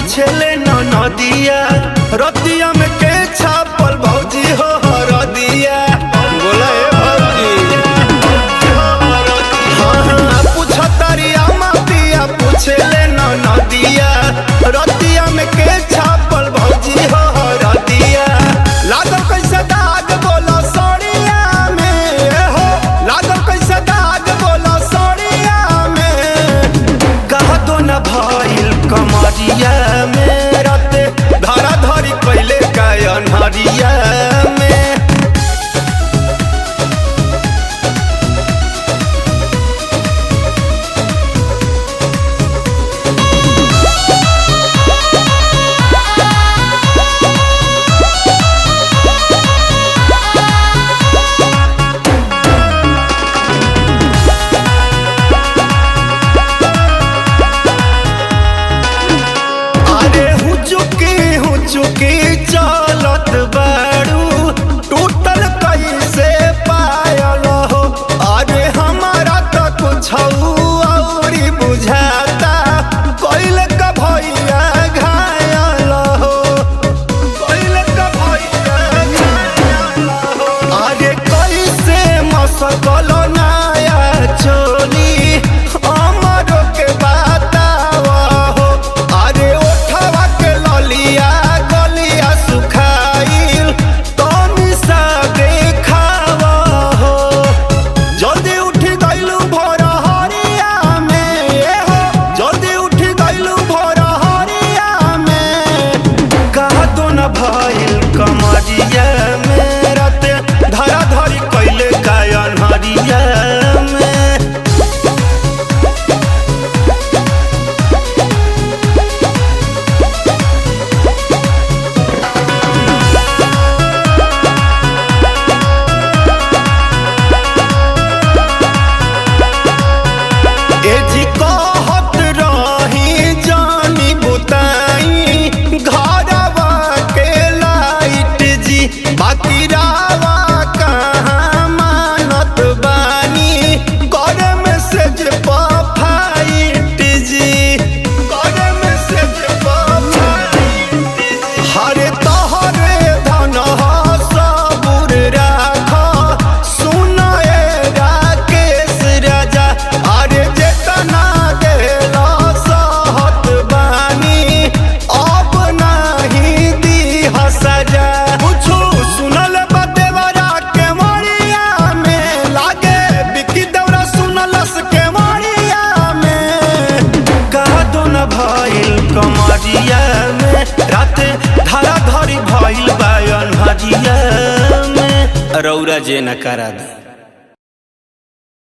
छेले नदिया रतिया में के छापल भौजी हो रदिया बोला भौजी हाँ पूछतारिया मातिया पूछेले नदिया रतिया में के छापल भौजी हो रदिया लागल कैसे दाग बोला सड़िया में हो लागल कैसे दाग बोला सड़िया में कहा तो न भइल कमरिया हरिया में अरे हुचुकी चलत बारू टूटल कैसे पायल हो अरे हमारा तो कुछ औरी बुझाता कोइल का भैया घायल हो कोइल का भैया घायल हो अरे कैसे मसकल नया चोली अमरो के बतावा हो अरे ओठवा के ललिया भइल कमरिया में राते धरा धरी कैले गायन हरिया में ए जी कहत रही जानी बुताई घर बाकी रावा कहाँ मानत बानी कर मैसेज फाइट जी कर मैसेज हरे तोहरे धन सबूर राख सुनाए राकेश राजा अरे जेतना देला सहत बानी अब नहीं दी सजा कमरिया में राते धरा धरी भइल बायन हरिया में रौरा जे न करा दे।